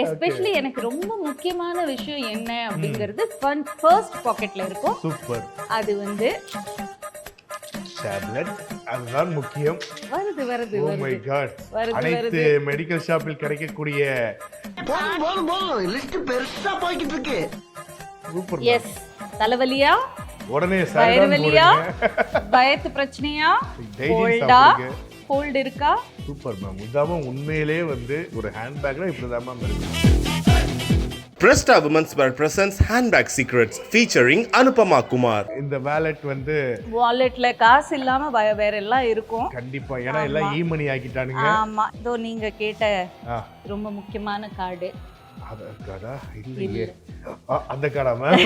Especially எனக்கு ரொம்ப முக்கியமான விஷயம் என்ன அப்படிங்கிறது ஃபர்ஸ்ட் பாக்கெட்ல இருக்கும். சூப்பர். அது வந்து டேப்லெட். அதுதான் முக்கியம். வருது வருது ஓ மை காட். அனைத்து மெடிக்கல் ஷாப்பில் கிடைக்கக்கூடிய போதும் லிஸ்ட் பெருசா போய்கிட்டு இருக்கு. சூப்பர். எஸ். தலைவலியா, உடனே வயிறு வலியா, வயத்து பிரச்சனையா, கோல்ட் இருக்கா? Super ma'am. இதாம உண்மையிலே வந்து ஒரு ஹேண்ட்பேக்ல இப்படிதான் மேம் இருக்கு. Presta Women's Wear presents Handbag Secrets featuring Anupama Kumar. இந்த வாலெட் வந்து வாலெட்ல காசு இல்லாம வேற எல்லாம் இருக்கும். கண்டிப்பா, ஏன்னா எல்லாம் ஈமணி ஆக்கிட்டானுங்க. ஆமா, இதோ நீங்க கேட்ட ரொம்ப முக்கியமான கார்டு. கார்டா? இல்லையே. அந்த கார்டா மேம்?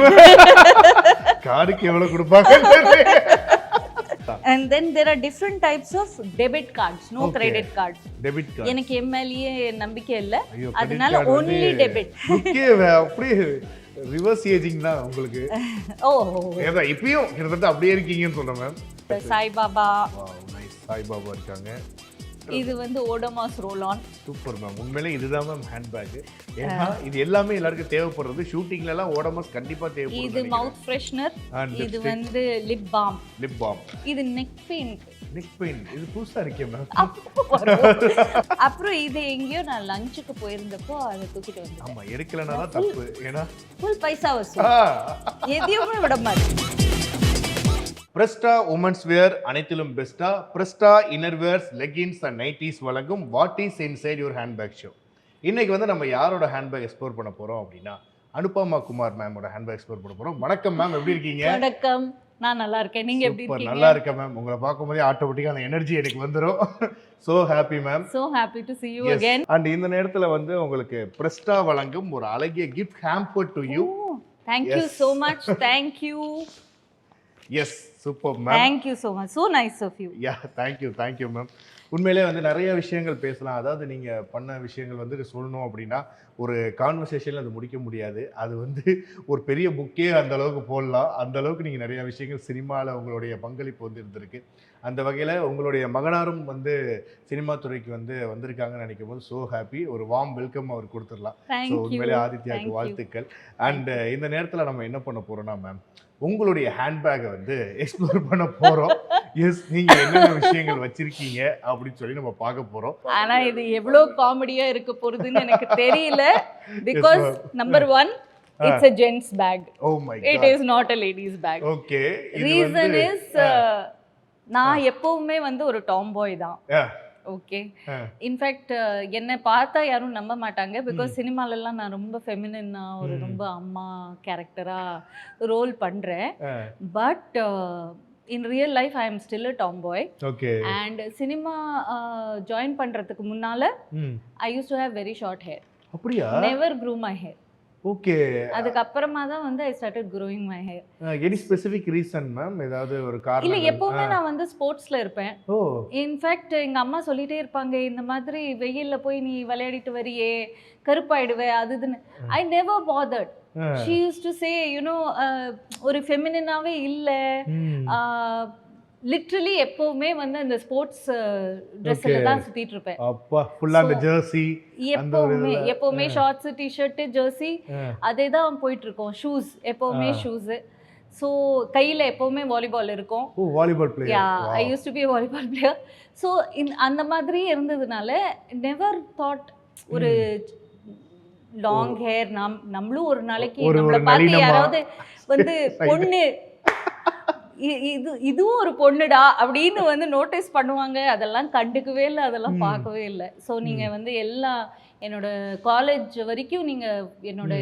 கார்டுக்கு எவ்வளவு கொடுப்பாங்க? And then there are different types of debit cards, no credit card. Debit card. எனக்கு எம்எல்ஏ நம்பிக்கை இல்ல, அதனால only debit. ஓகே, அப்படியே ரிவர்ஸ் ஏஜிங் தான் உங்களுக்கு. ஓ, ஏதா இப்பயும் கிட்டத்தட்ட அப்படியே இருக்கீங்கன்னு சொல்றேன் ma'am. Saibaba. Wow, nice. Saibaba இருக்காங்க. இது வந்து Odomos roll on. Super ma'am. உண்மையிலே இதுதான் மேம் ஹேண்ட்பேக். ஏன்னா இது எல்லாமே எல்லாருக்கும் தேவைப்படுறது. ஷூட்டிங்ல எல்லாம் ஓடோமாஸ் கண்டிப்பா தேவைப்படுது. இது மவுத் ஃப்ரெஷ்னர், இது வந்து லிப் பாம். Lip balm. இது நெக் பெயின். Neck pain. இது புதுசா இருக்கே மேம். அப்புறம் இது எங்கேயோ நான் லஞ்சுக்கு போயிருந்தப்போ அதை தூக்கிட்டு வந்தேன். ஆமா, எடுக்கலனா தான் தப்பு. ஏன்னா ஃபுல் பைசா வசூல், எதையுமே விட மாட்டேன். பிரஸ்டா உமன்ஸ் வேர், அனைத்திலும் பெஸ்டா. பிரஸ்டா இன்னர்வேர்ஸ், லெகின்ஸ் அண்ட் நைட்டிஸ் வழங்கும் what is inside your handbag show. இன்னைக்கு வந்து நம்ம யாரோட ஹேண்ட்பேக் எக்ஸ்ப்ளோர் பண்ண போறோம் அப்படின்னா அனுபமா குமார் மேமோட ஹேண்ட்பேக் எக்ஸ்ப்ளோர் பண்ண போறோம். வணக்கம் மேம், எப்படி இருக்கீங்க? வணக்கம், நான் நல்லா இருக்கேன். நீங்க எப்படி இருக்கீங்க? நல்லா இருக்கேன் மேம். உங்களை பார்க்கும்போதே ஆட்டோமேட்டிக்கா அந்த எனர்ஜி எனக்கு வந்துரும். So happy ma'am. So happy to see you again. And இந்த நேரத்துல வந்து உங்களுக்கு பிரஸ்டா வழங்கும் ஒரு அழகிய gift hamper to you. Thank you so much. Thank you. Yes, super ma'am. Thank you so much. So nice of you. Yeah, thank you ma'am. உண்மையிலே வந்து நிறைய விஷயங்கள் பேசலாம். அதாவது நீங்கள் பண்ண விஷயங்கள் வந்து சொல்லணும் அப்படின்னா ஒரு கான்வர்சேஷனில் அது முடிக்க முடியாது. அது வந்து ஒரு பெரிய புக்கே அந்த அளவுக்கு போடலாம். அந்த அளவுக்கு நீங்கள் நிறைய விஷயங்கள் சினிமாவில் உங்களுடைய பங்களிப்பு வந்து இருந்திருக்கு. அந்த வகையில் உங்களுடைய மகனாரும் வந்து சினிமா துறைக்கு வந்து வந்திருக்காங்கன்னு நினைக்கும் போது ஸோ ஹாப்பி. ஒரு வார்ம் வெல்கம் அவர் கொடுத்துடலாம். ஸோ உண்மையிலே ஆதித்யாவுக்கு வாழ்த்துக்கள். அண்ட் இந்த நேரத்தில் நம்ம என்ன பண்ண போகிறோம்னா மேம், உங்களுடைய ஹேண்ட்பேக்கை வந்து எக்ஸ்ப்ளோர் பண்ண போகிறோம். எஸ், நீங்கள் என்னென்ன விஷயங்கள் வச்சிருக்கீங்க அப்படின்னு சொல்லி நம்ம பார்க்க போகிறோம். ஆனா இது எவ்வளோ காமெடியா இருக்க போறதுன்னு எனக்கு தெரியல. Because number 1, it's a gents bag. Oh my god. It is not a ladies bag. Okay. Reason is நான் எப்பவுமே வந்து ஒரு டாம்பாய் தான். ஓகே. இன்ஃபேக்ட் என்னை பார்த்தா யாரும் நம்ப மாட்டாங்க. பிகாஸ் சினிமாலெல்லாம் நான் ரொம்ப ஃபெமினின்னா ஒரு ரொம்ப அம்மா கேரக்டரா ரோல் பண்ணுறேன். But in real life I am still a tomboy. Okay. And cinema join பண்ணுறதுக்கு முன்னால் I use to have very short hair. அப்படியா? Never grew my hair. Okay. அதுக்கப்புறமா தான் வந்து I started growing my hair. Any specific reason ma'am? ஏதாவது ஒரு காரணம்? இல்லை, எப்பவுமே நான் வந்து ஸ்போர்ட்ஸ்ல இருப்பேன். ஓ. இன்ஃபேக்ட் எங்க அம்மா சொல்லிட்டே இருப்பாங்க, இந்த மாதிரி வெயில்ல போய் நீ விளையாடிட்டு வரியே, கருப்பாயிடுவே அதுன்னு. I never bothered. She used to say, you know, ஒரு ஃபெமினினாவே இல்லை. லிட்டரலி எப்பவுமே வந்து இந்த ஸ்போர்ட்ஸ் ட்ரெஸ்ல தான் சுத்திட்டு இருப்பேன். அப்பா, ஃபுல்லா அந்த ஜெர்சி, எப்பவுமே ஷார்ட்ஸ், டி-ஷர்ட், ஜெர்சி அதே தான் போயிட்டு இருக்கோம். ஷூஸ் எப்பவுமே ஷூஸ். ஸோ கையில் எப்பவுமே வாலிபால் இருக்கும். Oh, volleyball player. Yeah, I use to be volleyball player. So அந்த மாதிரி இருந்ததுனால நெவர் தாட் ஒரு லாங் ஹேர் நம்மளும் ஒரு நாளைக்கு நம்மளை பார்த்து யாராவது வந்து பொண்ணு இதுவும் ஒரு பொண்ணுடா அப்படின்னு வந்து நோட்டீஸ் பண்ணுவாங்க. அதெல்லாம் கண்டுக்கவே இல்லை, அதெல்லாம் பார்க்கவே இல்லை. ஸோ நீங்கள் வந்து என்னோட காலேஜ் வரைக்கும் நீங்கள் என்னோட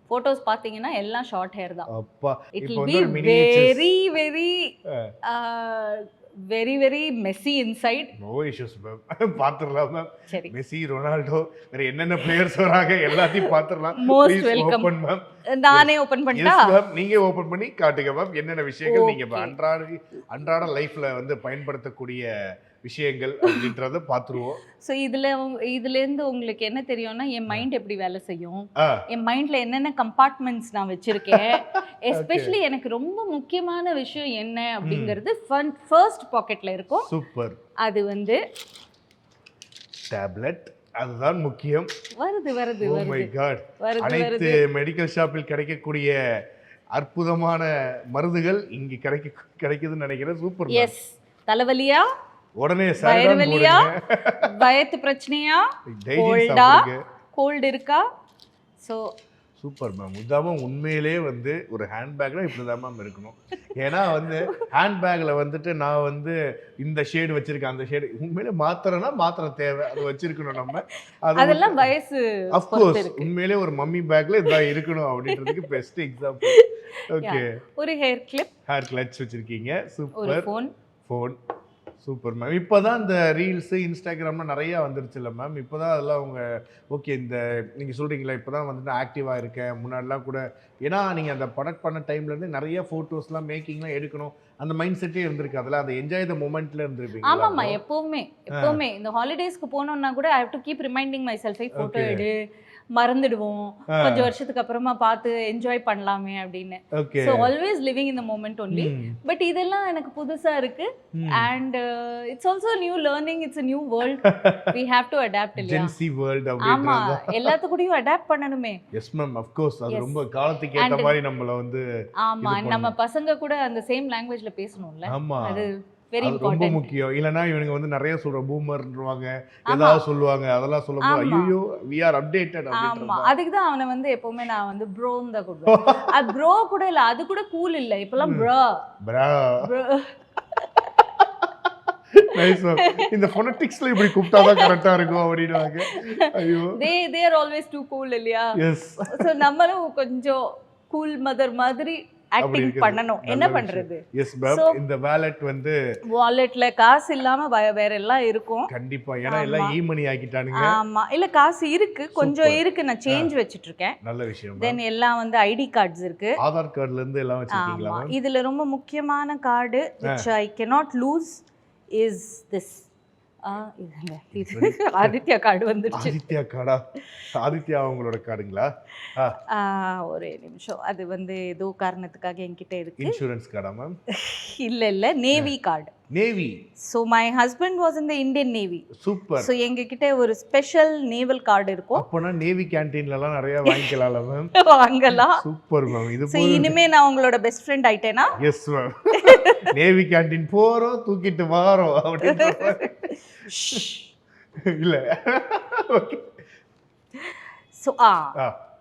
ஃபோட்டோஸ் பார்த்தீங்கன்னா எல்லாம் ஷார்ட் ஹேர் தான். It will be very very very very messy inside. No issues ma'am, பாத்துறலாம் மேம். சரி, மெஸ்ஸி, ரொனால்டோ, வேற என்னென்ன பிளேயர்ஸ் வராங்க எல்லாத்தையும் பாத்துறலாம். Most welcome ma'am. நானே ஓபன் பண்ணிட்டா? எஸ் மேம், நீங்க ஓபன் பண்ணி காட்டுங்க மேம். என்னென்ன விஷயங்கள் நீங்க அன்றாட லைஃப்ல வந்து பயன்படுத்தக்கூடிய விஷயங்கள் அப்படின்றத பாத்துருவோம். ஸோ இதுலேருந்து உங்களுக்கு என்ன தெரியும்னா, என் மைண்ட் எப்படி வேலை செய்யும், என் மைண்ட்ல என்னென்ன கம்பார்ட்மெண்ட்ஸ் நான் வச்சிருக்கேன். எஸ்பெஷலி எனக்கு ரொம்ப முக்கியமான விஷயம் என்ன அப்படிங்கிறது ஃபர்ஸ்ட் பாக்கெட்ல இருக்கும். சூப்பர். அது வந்து டேப்லெட். அதுதான் முக்கியம். வருது வருது ஓ மை வருது காட். வருது அனைத்து வருது. மெடிக்கல் ஷாப்பில் கிடைக்கக்கூடிய அற்புதமான மருந்துகள் இங்க கிடைக்குதுன்னு நினைக்கிறேன். சூப்பர். எஸ். தலைவலியா, உடனே வயிறு சாரிடான் வலியா, போடுங்க. வயத்து பிரச்சனையா, டைஜன் கோல்டா, சாப்பிடுங்க. கோல்டு இருக்கா? So super ma'am. இதாம உண்மையிலே வந்து ஒரு ஹேண்ட்பேக்னா இப்படிதான் மேம் இருக்கணும். ஏன்னா வந்து ஹேண்ட்பேக்ல வந்துட்டு நான் வந்து இந்த ஷேடு வச்சிருக்கேன், அந்த ஷேடு உண்மையிலே மாத்திரனா மாத்திர தேவை, அது வச்சிருக்கணும் நம்ம. அதெல்லாம் வயசு ஆஃப் கோர்ஸ் உண்மையிலே ஒரு மம்மி பேக்ல இதான் இருக்கணும் அப்படின்றதுக்கு பெஸ்ட் எக்ஸாம்பிள். ஓகே. ஒரு ஹேர் கிளிப், ஹேர் கிளட்ச் வச்சிருக்கீங்க. ஒரு சூப்பர். ஃபோன். Super ma'am. இப்போதான் இந்த ரீல்ஸ் இன்ஸ்டாகிராம்லாம் நிறைய வந்துருச்சு இல்லை மேம்? இப்போதான் அதெல்லாம் அவங்க ஓகே இந்த நீங்கள் சொல்கிறீங்களா இப்போதான் வந்துட்டு ஆக்டிவாக இருக்கேன், முன்னாடிலாம் கூட ஏன்னா நீங்கள் அந்த ப்ராடக்ட் பண்ண டைம்லேருந்து நிறைய ஃபோட்டோஸ்லாம் மேக்கிங்லாம் எடுக்கணும் அந்த மைண்ட் செட்டே இருந்திருக்கு. அதில் அந்த என்ஜாய் த மொமெண்ட்ல இருந்திருப்பீங்க. ஆமாம்மா, எப்பவுமே இந்த ஹாலிடேஸ்க்கு போனோம்னா கூட I have to keep reminding myself, photo எடு, மறந்துடுவோம், கொஞ்சம் வருஷத்துக்கு அப்புறமா பார்த்து என்ஜாய் பண்ணலாமே அப்படின்னு. So always living in the moment only. But இதெல்லாம் எனக்கு புதுசா இருக்கு. And it's also new learning, it's a new world, we have to adapt இல்லையா? ஜென்சி வேர்ல்ட் ஆமா, அப்படின்றது. எல்லாத்துக்கூடயும் அடாப்ட் பண்ணணுமே. Yes ma'am, of course. அது ரொம்ப காலத்துக்கு ஏத்த மாதிரி நம்மள வந்து ஆமா, நம்ம பசங்க கூட அந்த சேம் லாங்குவேஜ்ல பேசணும்ல. ஆமா, அது வெரி ரொம்ப இம்பார்ட்டன்ட். முக்கியம். இல்லனா இவனுங்க வந்து நிறைய சொல்ற பூமர்ன்றுவாங்க, ஏதாவது சொல்லுவாங்க, அதெல்லாம் சொல்லும்போது ஐயோ we are updated ஆமா, அப்படின்றது. அதுக்கு தான் அவனை வந்து எப்பவுமே நான் வந்து ப்ரோன்னு தான் கூப்பிடுவேன். அது ப்ரோ கூட இல்ல, அது கூட கூல் இல்ல, இப்பெல்லாம் ப்ரோ. பிரா. Nice ma'am. இந்த ஃபோனடிக்ஸ்ல இப்படி கூப்பிட்டா தான் கரெக்ட்டா இருக்கும் அப்படினுவாங்க. ஐயோ, they are always too cool இல்லையா? எஸ். சோ நம்மளும் கொஞ்சம் கூல் மதர் மாதிரி ஆக்டிங் பண்ணணும். என்ன பண்றது? Yes ma'am. இந்த வாலெட் வந்து வாலெட்ல காசு இல்லாம வேற எல்லாம் இருக்கும். கண்டிப்பா. ஏன்னா எல்லாம் ஈமனி ஆக்கிட்டானுங்க. ஆமா, இல்ல காசு இருக்கு, கொஞ்சம் இருக்கு, நான் சேஞ்ச் வச்சிட்டு இருக்கேன். நல்ல விஷயம். தென் எல்லாம் வந்து ஐடி கார்ட்ஸ் இருக்கு. ஆதார் கார்டுல இருந்து எல்லாம் வச்சிருக்கீங்களா ஆமா, மேம்? இதுல ரொம்ப முக்கியமான card which I cannot lose is this. இது ஆதித்யா கார்டு வந்துருச்சு. ஆதித்யா கார்டா? ஆதித்யா அவங்களோட கார்டுங்களா? ஒரே நிமிஷம், அது வந்து ஏதோ காரணத்துக்காக என்கிட்ட இருக்கு. இன்சூரன்ஸ் கார்டா மேம்? இல்ல navy card. Navy. So my husband was in the Indian Navy. Super. So எங்க கிட்ட ஒரு ஸ்பெஷல் நேவல் கார்டு இருக்கும். அப்பனா நேவி கேண்டீன்ல எல்லாம் நிறைய வாங்கிக்கலாம்ல மேம்? வாங்கலாம். Super ma'am. இது So இனிமே நான் உங்களோட பெஸ்ட் ஃப்ரெண்ட் ஆயிட்டேனா? Yes ma'am. நேவி கேண்டீன் போறோம், தூக்கிட்டு வாரோம் அப்படின்ற இல்ல. Okay. So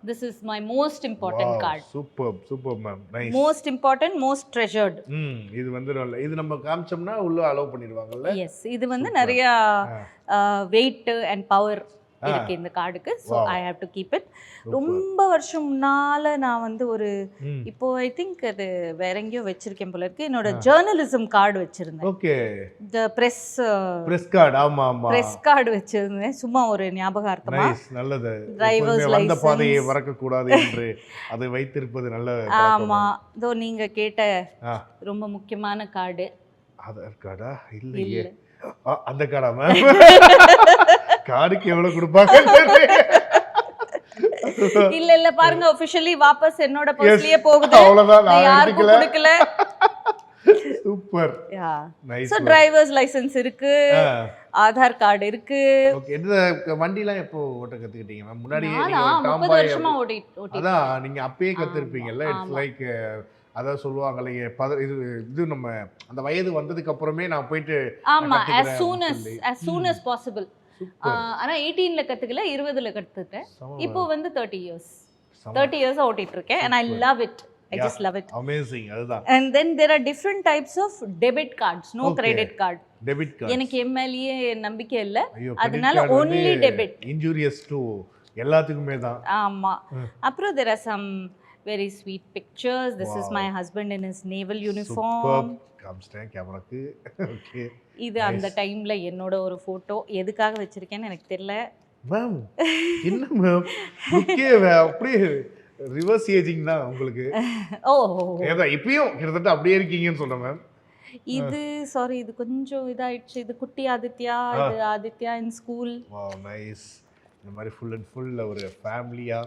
this is my most important card. Super ma'am. Nice. Most important, most treasured. இது வந்து நல்ல, இது நம்ம காமிச்சோம்னா உள்ள அலோவ் பண்ணிடுவாங்கல்ல? எஸ், இது வந்து நிறைய weight and power இருக்கு இந்த கார்டுக்கு. So I have to keep it. ரொம்ப வருஷம் முன்னால நான் வந்து ஒரு இப்போ ஐ திங்க் அது வேற எங்கேயோ வச்சிருக்கேன் போல இருக்கு, என்னோட ஜேர்னலிசம் கார்டு வச்சிருந்தேன். ஓகே. The press card. ஆமா ஆமா, பிரஸ் கார்டு வச்சிருந்தேன், சும்மா ஒரு ஞாபகார்த்தமா. நைஸ், நல்லது. டிரைவர்ஸ் வந்த லைசென்ஸ் பாதையை மறக்க கூடாது என்று அதை வைத்திருப்பது நல்ல. ஆமா, இதோ நீங்க கேட்ட ரொம்ப முக்கியமான கார்டு. ஆதார் கார்டா? இல்லையே. அந்த கார்டா மேம்? கார்டுக்கு எவ்வளவு கொடுப்பாங்க? இல்ல பாருங்க, ஆபீஷியலி வாபஸ் என்னோட பர்ஸ்லயே போகுது. அவ்வளவுதான், நான் யாருக்கும் கொடுக்கல. Super. Nice. So drivers licence இருக்கு, ஆதார் கார்டு இருக்கு. ஓகே. இந்த வண்டிலாம் எப்போ ஓட்ட கத்துக்கிட்டீங்க மேம்? முன்னாடி நீங்க 30 வருஷமா ஓட்டி. அதான் நீங்க அப்பயே கத்துருப்பீங்கல்ல. இட்ஸ் லைக் அதான் சொல்லுவாங்கல்ல, இது நம்ம அந்த வயது வந்ததுக்கு அப்புறமே நான் போயிட்டு. ஆமா, as soon as possible. ஆனா 18ல கத்துக்கல, 20ல கத்துக்கிட்டேன். இப்போ வந்து 30 years ஓட்டிட்டு இருக்கேன். and I love it. I just love it. Amazing. அதுதான். And then there are different types of debit cards, no credit card. Debit card. எனக்கு எம்எல்ஏ நம்பிக்கை இல்ல, அதனால only debit. Injurious to எல்லாத்துக்குமே தான். ஆமா. அப்புறம் there are some very sweet pictures. This is my husband in his naval uniform. காமிச்சிட்டேன் கேமராக்கு. ஓகே. இது அந்த டைம்ல என்னோட ஒரு போட்டோ. எதுக்காக வச்சிருக்கேன்னு எனக்கு தெரியல மேம். என்ன மேம் ஓகே, அப்படியே ரிவர்ஸ் ஏஜிங் தான் உங்களுக்கு. ஏதா இப்பயும் கிட்டத்தட்ட அப்படியே இருக்கீங்கன்னு சொல்றேன் மேம். இது சாரி, இது கொஞ்சம் இதாயிடுச்சு. இது குட்டி ஆதித்யா, இது ஆதித்யா இன் ஸ்கூல். Wow, nice. இந்த மாதிரி ஃபுல் அண்ட் ஃபுல் ஒரு ஃபேமிலியா,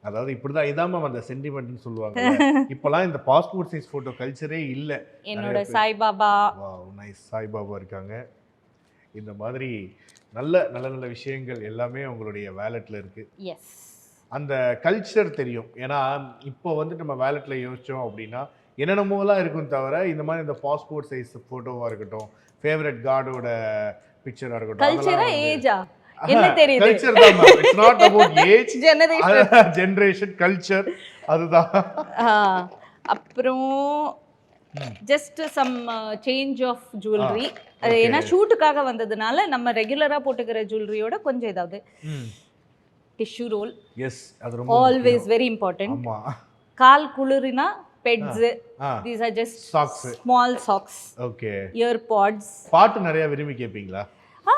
அதாவது இப்படிதான் இதான் மேம் அந்த சென்டிமெண்ட்னு சொல்லுவாங்க. இப்போலாம் இந்த பாஸ்போர்ட் சைஸ் ஃபோட்டோ கல்ச்சரே இல்லை. என்னோட சாய்பாபா. Wow, nice. சாய்பாபா இருக்காங்க. இந்த மாதிரி நல்ல நல்ல நல்ல விஷயங்கள் எல்லாமே உங்களுடைய வேலெட்டில் இருக்குது. எஸ். அந்த கல்ச்சர் தெரியும். ஏன்னா இப்போ வந்து நம்ம வேலெட்டில் யோசித்தோம் அப்படின்னா என்னென்னமோலாம் இருக்கும் தவிர இந்த மாதிரி இந்த பாஸ்போர்ட் சைஸ் ஃபோட்டோவாக இருக்கட்டும், ஃபேவரட் கார்டோட பிக்சராக இருக்கட்டும், கல்ச்சரா ஏஜா என்ன தெரியுது? கல்ச்சர் தான் ma'am. It's not about age, generation generation culture அதுதான். அப்புறம் just some change of jewellery. அது ஏன்னா ஷூட்டுக்காக வந்ததுனால நம்ம ரெகுலரா போட்டுக்கிற ஜுவல்லரியோட கொஞ்சம் ஏதாவது டிஷ்யூ ரோல். எஸ், அது ரொம்ப ஆல்வேஸ் வெரி இம்பார்ட்டன்ட். ஆமா. கால் குளிரினா பெட்ஸ், these are just socks, small socks. Okay. Ear pods. பாட்டு நிறைய விரும்பி கேட்பீங்களா? ஆ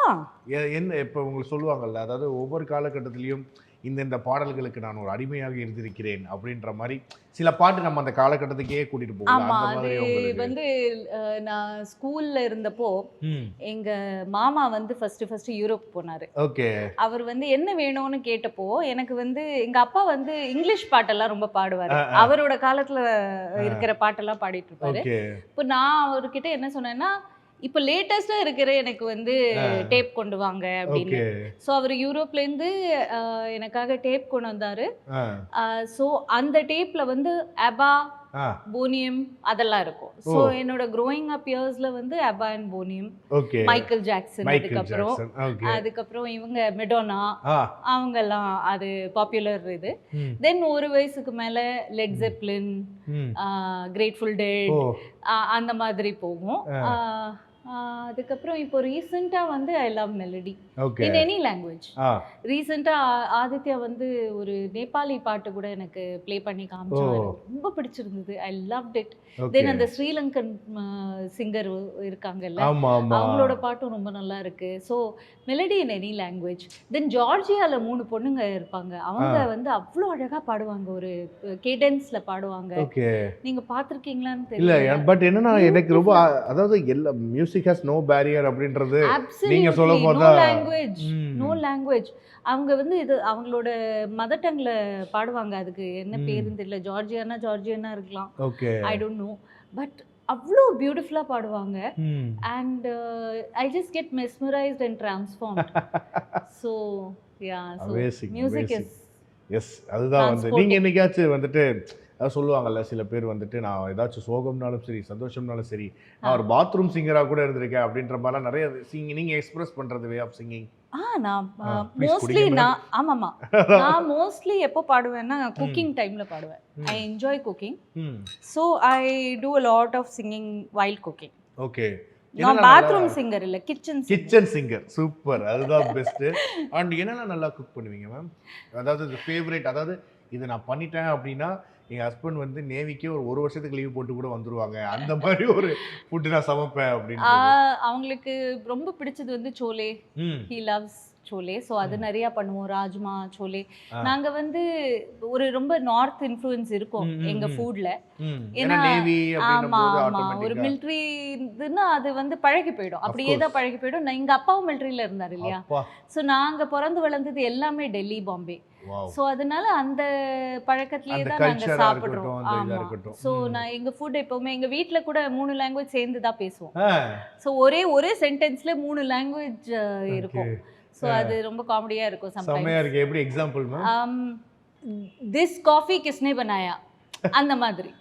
என்ன இப்போ உங்களுக்கு சொல்லுவாங்கல்ல, அதாவது ஒவ்வொரு காலகட்டத்திலையும் இந்த பாடல்களுக்கு நான் ஒரு அடிமையாக இருந்திருக்கிறேன் அப்படின்ற மாதிரி சில பாட்டு நம்ம அந்த காலகட்டத்துக்கே கூட்டிட்டு போகலாம். ஆமா, அந்த அது மாதிரி உங்களுக்கு வந்து நான் ஸ்கூல்ல இருந்தப்போ எங்க மாமா வந்து ஃபர்ஸ்ட் யூரோப் போனாரு. ஓகே. அவர் வந்து என்ன வேணும்னு கேட்டப்போ எனக்கு வந்து எங்க அப்பா வந்து இங்கிலீஷ் பாட்டெல்லாம் ரொம்ப பாடுவாரு. அவரோட காலத்துல இருக்கிற பாட்டெல்லாம் பாடிட்டு இருப்பாரு. ஓகே. இப்போ நான் அவர்கிட்ட என்ன சொன்னேன்னா, இப்போ லேட்டஸ்டா இருக்கிற எனக்கு வந்து டேப் கொண்டு வாங்க அப்படின்னு. ஸோ அவர் யூரோப்ல இருந்து எனக்காக டேப் கொண்டு வந்தாரு. ஸோ அந்த டேப்ல வந்து அபா, போனியம் அதெல்லாம் இருக்கும். ஸோ என்னோட க்ரோயிங் அப் இயர்ஸ்ல வந்து அபா அண்ட் போனியம், மைக்கேல் ஜாக்சன், அதுக்கப்புறம் இவங்க மெடோனா, அவங்க எல்லாம் அது பாப்புலர் இது. தென் ஒரு வயசுக்கு மேல லெட் ஜெப்லின், கிரேட்ஃபுல் டெட் அந்த மாதிரி போகும். அதுக்கப்புறம் இப்போ ரீசெண்டா வந்து I love melody in any language. ரீசெண்டா ஆதித்யா வந்து ஒரு நேபாளி பாட்டு கூட எனக்கு ப்ளே பண்ணி காமிச்சாரு. ரொம்ப பிடிச்சிருந்தது. ஐ லவ்ட் இட். தென் அந்த ஸ்ரீலங்கன் சிங்கர் இருக்காங்கல்ல, அவங்களோட பாட்டும் ரொம்ப நல்லா இருக்கு. So melody in any language. Then ஜார்ஜியால 3 பொண்ணுங்க இருப்பாங்க. அவங்க வந்து அவ்வளோ அழகா பாடுவாங்க, ஒரு கேடன்ஸ்ல பாடுவாங்க. நீங்க பாத்திருக்கீங்களான்னு தெரியல. இல்ல, பட் என்னன்னா எனக்கு ரொம்ப, அதாவது எல்லா மியூசிக் ஹஸ் நோ பேரியர் அப்படின்றது நீங்க சொல்லும்போது நோ லாங்குவேஜ். அவங்க வந்து இது அவங்களோட மதர் டங்ல பாடுவாங்க. அதுக்கு என்ன பேருன்னு தெரியல. ஜார்ஜியானா இருக்கலாம், ஐ டோன்ட் நோ. பட் அவ்வளோ பியூட்டிஃபுல்லா பாடுவாங்க. And I just get mesmerised and transformed. So yeah, so music is yes. அதுதான் வந்து நீங்க என்னைக்காச்சும் வந்துட்டு அதாவது சொல்லுவாங்கல்ல, சில பேர் வந்துட்டு நான் ஏதாச்சும் சோகம்னாலும் சரி சந்தோஷம்னாலும் சரி நான் ஒரு பாத்ரூம் சிங்கராக கூட இருந்திருக்கேன் அப்படின்ற மாதிரிலாம் நிறைய நீங்கள் எக்ஸ்பிரஸ் பண்ணுறது வே ஆஃப் சிங்கிங். நான் மோஸ்ட்லி எப்போ பாடுவேன்னா குக்கிங் டைம்ல பாடுவேன். I enjoy cooking. So I do a lot of singing while cooking. Okay. நான் பாத்ரூம் சிங்கர் இல்ல, கிச்சன் சிங்கர். சூப்பர், அதுதான் பெஸ்ட். அண்ட் என்னெல்லாம் நல்லா குக் பண்ணுவீங்க மேம்? அதாவது ஃபேவரட், அதாவது இதை நான் பண்ணிட்டேன் அப்படின்னா என் ஹஸ்பண்ட் வந்து நேவிக்கே ஒரு வருஷத்துக்கு லீவ் போட்டு கூட வந்துருவாங்க, அந்த மாதிரி ஒரு ஃபுட் நான் சமைப்பேன் அப்படின்னு. அவங்களுக்கு ரொம்ப பிடிச்சது வந்து Sholay. He loves Sholay. So அது நிறைய பண்ணுவோம். ராஜ்மா, சோலே. நாங்க வந்து ஒரு ரொம்ப நார்த் இன்ஃப்ளூயன்ஸ் இருக்கும் எங்க ஃபுட்ல. ஏன்னா ஆமா ஆமா, ஒரு மிலிட்ரி இதுன்னா அது வந்து பழகி போயிடும், அப்படியே தான் பழகி போயிடும். எங்க அப்பாவும் மிலிட்ரியில இருந்தாரு இல்லையா. ஸோ நாங்க பிறந்து வளர்ந்தது எல்லாமே டெல்லி, பாம்பே. ஸோ அதனால அந்த பழக்கத்திலேயே தான் நாங்க சாப்பிடுறோம். ஆமா. ஸோ நான் எங்க ஃபுட் எப்பவுமே எங்க வீட்ல கூட 3 லாங்குவேஜ் சேர்ந்து தான் பேசுவோம். ஸோ ஒரே சென்டென்ஸ்ல 3 லாங்குவேஜ் இருக்கும். ஸோ அது ரொம்ப காமெடியா இருக்கும். செமையா இருக்கு. எப்படி எக்ஸாம்பிள் மேம்? திஸ் காஃபி கிஸ்னே பனாயா, அந்த மாதிரி.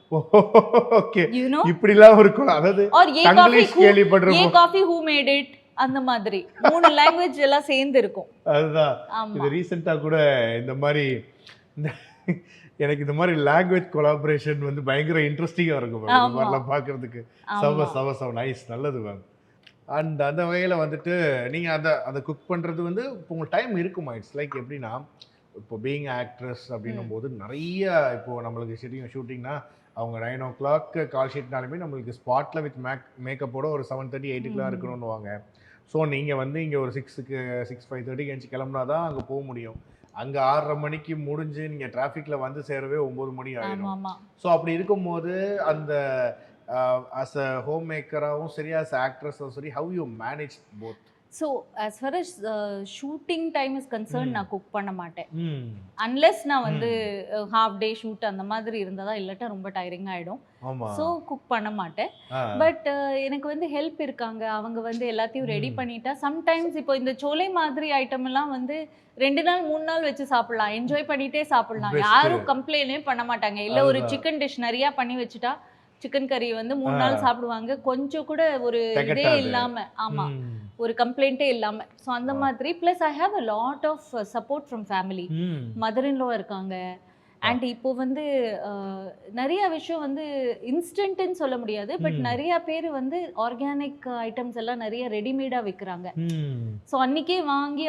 ஓகே, இப்படிலாம் இருக்கும். அதாவது இங்கிலீஷ் கேள்விப்படுறோம், a coffee who made it, அந்த மாதிரி 3 லாங்குவேஜ் எல்லாம் சேர்ந்து இருக்கும். அதுதான். இது ரீசெண்டா கூட இந்த மாதிரி எனக்கு இந்த மாதிரி லாங்குவேஜ் கொலாபரேஷன் வந்து பயங்கர இன்ட்ரெஸ்டிங்கா இருக்கும் மேம். இந்த மாதிரிலாம் பார்க்கறதுக்கு சவ நைஸ், நல்லது மேம். அண்ட் அந்த வகையில் வந்துட்டு நீங்கள் அதை குக் பண்ணுறது வந்து இப்போ உங்களுக்கு டைம் இருக்குமா? இட்ஸ் லைக் எப்படின்னா, இப்போ பீயிங் ஆக்ட்ரஸ் அப்படின்னும் போது நிறைய, இப்போது நம்மளுக்கு ஷூட்டிங்னா அவங்க 9 o'clock கால் ஷீட்னாலுமே நம்மளுக்கு ஸ்பாட்டில் வித் மேக்கப்போட ஒரு 7:30 8 இருக்கணும்னுவாங்க. ஸோ நீங்கள் வந்து இங்கே ஒரு 6:30 எழுந்து கிளம்புனா தான் அங்கே போக முடியும். அங்கே 6:30 மணிக்கு முடிஞ்சு நீங்கள் டிராஃபிக்கில் வந்து சேரவே 9 மணி ஆகிடும். ஸோ அப்படி இருக்கும்போது அந்த as a homemaker-ஆவும் சரி, as a actress-ஆவும் சரி, how you manage both? So as far as shooting time is concern நான் குக் பண்ண மாட்டேன். ம். அன்லெஸ் நான் வந்து ஹாஃப் டே ஷூட் அந்த மாதிரி இருந்ததா, இல்லாட்டா ரொம்ப டயரிங் ஆகிடும். ஆமா. ஸோ குக் பண்ண மாட்டேன். ஆ. பட் எனக்கு வந்து ஹெல்ப் இருக்காங்க, அவங்க வந்து எல்லாத்தையும் ரெடி பண்ணிட்டா. சம்டைம்ஸ் இப்போ இந்த சோலை மாதிரி ஐட்டம் எல்லாம் வந்து 2 நாள் 3 நாள் வச்சு சாப்பிடலாம், என்ஜாய் பண்ணிட்டே சாப்பிடலாம். Best. யாரும் கம்ப்ளைண்டே பண்ண மாட்டாங்க. இல்ல ஒரு அதுதான். சிக்கன் டிஷ் நிறைய பண்ணி வச்சுட்டா சிக்கன் கறி வந்து 3 நாள் சாப்பிடுவாங்க, கொஞ்சம் கூட ஒரு இதே திகட்டாது. இல்லாம. ஆமா, ம். ஒரு கம்ப்ளைண்ட்டே இல்லாம. ஸோ அந்த மாதிரி. Plus I have a lot of support from family. ம். மதர் இன் லா இருக்காங்க. அண்ட் இப்போ வந்து நிறைய விஷயம் வந்து இன்ஸ்டன்ட்னு சொல்ல முடியாது, பட் நிறைய பேர் வந்து ஆர்கானிக் ஐட்டம்ஸ் எல்லாம் நிறைய ரெடிமேடாக விற்கிறாங்க. ம். ஸோ அன்னைக்கே வாங்கி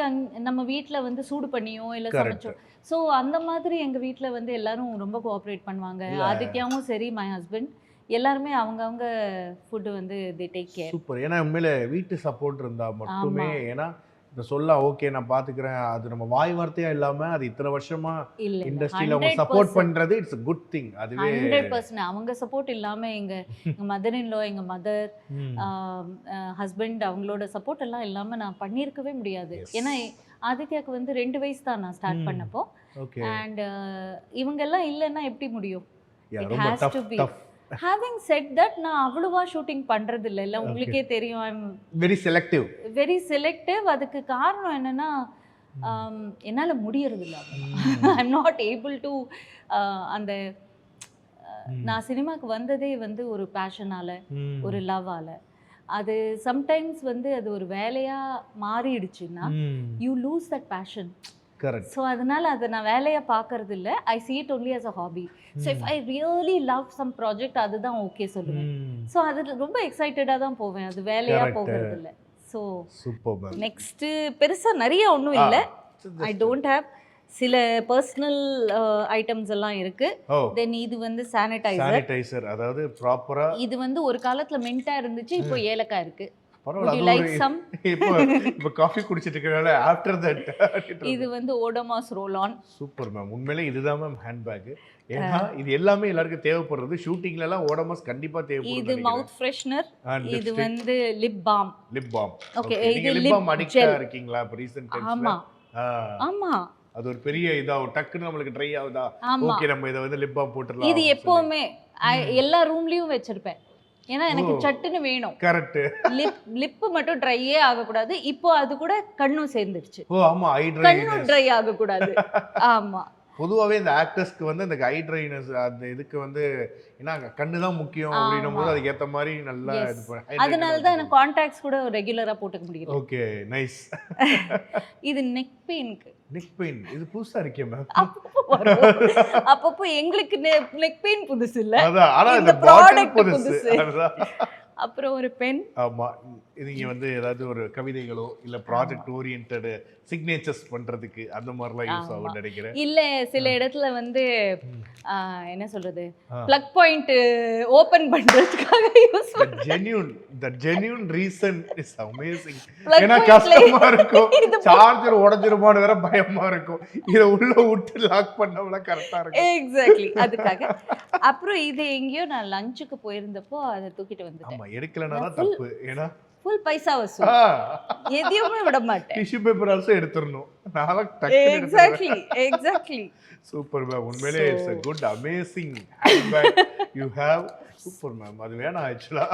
நம்ம வீட்டில் வந்து சூடு பண்ணியோ இல்லை Correct. சமைச்சோ. ஸோ அந்த மாதிரி எங்கள் வீட்டில் வந்து எல்லாரும் ரொம்ப கோஆப்ரேட் பண்ணுவாங்க. ஆதித்யாவும் சரி, மை ஹஸ்பண்ட், எல்லாருமே அவங்கவுங்க ஃபுட்டு வந்து தி டேக் கேர். சூப்பர். ஏன்னா உண்மையில வீட்டு சப்போர்ட் இருந்தா மட்டுமே, ஏன்னா இந்த சொல்ல ஓகே நான் பாத்துக்கிறேன், அது நம்ம வாய் வார்த்தையா இல்லாம அது இத்தனை வருஷமா இல்ல இண்டஸ்ட்ரியில அவங்க சப்போர்ட் பண்றது இட்ஸ் குட் திங். அதுவே 100% அவங்க சப்போர்ட் இல்லாம எங்க மதர் இன் லா, எங்க மதர், ஹஸ்பண்ட் அவங்களோட சப்போர்ட் எல்லாம் இல்லாம நான் பண்ணியிருக்கவே முடியாது. ஏன்னா ஆதித்யாவுக்கு வந்து 2 வயசு தான் நான் ஸ்டார்ட் பண்ணப்போ. ஓகே. அண்ட் இவங்க எல்லாம் இல்லைன்னா எப்படி முடியும்? It ரொம்ப has to be. Tough. Having said that, நான் அவ்வளவா ஷூட்டிங் பண்றது இல்ல, உங்களுக்கே தெரியும். I am very selective. Very selective. அதுக்கு காரணம் என்னன்னா, என்னால முடியறது இல்ல. I am not able to அந்த நான் சினிமாக்கு வந்ததே வந்து ஒரு பேஷனால, ஒரு லவ்வால. அது சம்டைம்ஸ் வந்து அது ஒரு வேலையா மாறிடுச்சுன்னா you lose that passion. Correct. So அதனால அதை நான் வேலையை பார்க்கறது இல்லை. I see it only as a hobby. So if I really love some project அதுதான் ஓகே சொல்லுவேன். ஸோ அது ரொம்ப எக்ஸைட்டடாக தான் போவேன், அது வேலையாக போகிறது இல்லை. So super ma'am. நெக்ஸ்ட்டு பெருசாக நிறைய ஒன்றும் இல்லை. I don't have. சில பர்சனல் ஐட்டம்ஸ் எல்லாம் இருக்கு. தென் இது வந்து சானிடைசர். அதாவது ப்ராப்பரா இது வந்து ஒரு காலத்துல மின்ட்டா இருந்துச்சு, இப்போ ஏலக்காய் இருக்கு. பரவாயில்ல. லைக் சம் இப்போ காஃபி குடிச்சிட்டு இருக்கறனால ஆஃப்டர் தட் இது வந்து Odomos roll on. Super ma'am. உண்மையிலே இதுதான் மேம் ஹேண்ட்பேக். ஏன்னா இது எல்லாமே எல்லாருக்கும் தேவைப்படுறது. ஷூட்டிங்ல எல்லாம் ஓடோமாஸ் கண்டிப்பா தேவைப்படுது. இது மவுத் ஃப்ரெஷ்னர், இது வந்து lip balm. Lip balm. Okay, இது லிப் பாம் அடிக்டா இருக்கீங்களா இப்ப ரீசன்ட் டைம்ஸ்ல? ஆமா ஆமா. அது ஒரு பெரிய டக்குன்னு நம்மளுக்கு ட்ரை ஆகுதா, ஓகே நம்ம இத வந்து லிப் பாம் போட்டுறலாம். இது எப்பவுமே எல்லா ரூம்லயும் வச்சிருப்பேன், ஏன்னா எனக்கு சட்டுன்னு வேணும். கரெக்ட். லிப் மட்டும் ட்ரையே ஆகக்கூடாது. இப்போ அது கூட கண்ணும் சேர்ந்துடுச்சு. ஓ ஆமா, ஐ ட்ரை. கண்ணும் ட்ரை ஆகக்கூடாது. ஆமா. பொதுவாகவே இந்த ஆக்டர்ஸ்க்கு வந்து அந்த ஐ ட்ரைனஸ் அந்த இதுக்கு வந்து ஏன்னா கண்ணு தான் முக்கியம் அப்படின்னும் போது அதுக்கு ஏற்ற மாதிரி நல்லா இது பண்ண. அதனால தான் எனக்கு கான்டாக்ட்ஸ் கூட ரெகுலராக போட்டுக்க முடியும். Okay, nice. இது நெக் பெயினுக்கு. நெக் பெயின் இது புதுசா இருக்கே மேம். அப்பப்போ எங்களுக்கு நெக் பெயின் புதுசு இல்ல, அதான். ஆனா இந்த இந்த ப்ராடக்ட் புதுசு. அப்புறம் ஒரு பென். ஆமா, நீங்க வந்து ஏதாவது ஒரு கவிதைகளோ இல்ல ப்ராஜெக்ட் ஓரியன்டட் சிக்னேச்சர்ஸ் பண்றதுக்கு அந்த மாதிரிலாம் யூஸ் ஆகும் நினைக்கிறேன். இல்ல சில இடத்துல வந்து என்ன சொல்றது, பிளக் பாயிண்ட் ஓபன் பண்றதுக்காக யூஸ் பண்ணுவேன். the genuine reason is amazing. ஏன்னா கஷ்டமா இருக்கும், சார்ஜர் உடைஞ்சிருமான்னு வேற பயமா இருக்கும். இத உள்ள விட்டு லாக் பண்ணவள கரெக்ட்டா இருக்கும். எக்ஸாக்ட்லி, அதுக்காக. அப்புறம் இது எங்கேயோ நான் லஞ்சுக்கு போயிருந்தப்போ அதை தூக்கிட்டு வந்துட்டேன். ஆமா, எடுக்கலனா தான் தப்பு. ஏன்னா ஃபுல் பைசா வசூல், எதையுமே விட மாட்டேன். டிஷ்யூ பேப்பர் ஆல்சோ எடுத்துறணும். நாளை எக்ஸாக்ட்லி. Super ma'am. உண்மையிலே it's a good amazing handbag you have. Super ma'am. அது வேணாம் ஆக்சுவலா.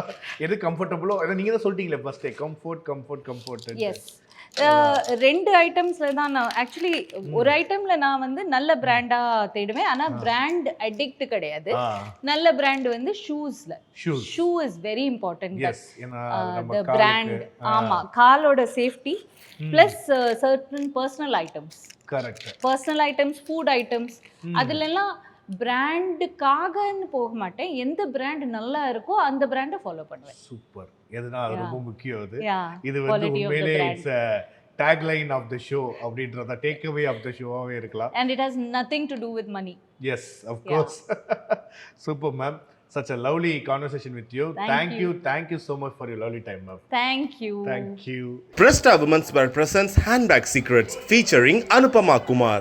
எது கம்ஃபர்ட்டபிளோ அதை நீங்க தான் சொல்லிட்டீங்களே ஃபர்ஸ்ட், கம்ஃபர்ட். எஸ், 2 ஐட்டம்ஸ்ல தான் நான் ஆக்சுவலி, ஒரு ஐட்டம்ல நான் வந்து நல்ல பிராண்டா தேடுவேன், ஆனா பிராண்ட் அடிக்ட் கிடையாது. நல்ல பிராண்ட் வந்து ஷூஸ்ல. Shoe is very important. Yes, ஏனா நம்ம பிராண்ட். ஆமா, காலோட safety plus certain personal items. Correct. Personal items, food items, அதுலலாம் பிராண்டுக்காகன்னு போக மாட்டேன். எந்த பிராண்ட் நல்லா இருக்கோ அந்த பிராண்டை ஃபாலோ பண்ணுவேன். சூப்பர். எதுனா அது ரொம்ப முக்கியம். அது இது வந்து Quality of the உண்மையிலே brand. It's tagline of the show அப்படின்றத டேக் அவே ஆஃப் த ஷோவாவே இருக்கலாம். And it has nothing to do with money. Yes, of course. Super ma'am. Such a lovely conversation with you. Thank you so much for your lovely time, ma'am. Thank you. Thank you. Presta Women's Wear presents Handbag Secrets featuring Anupama Kumar.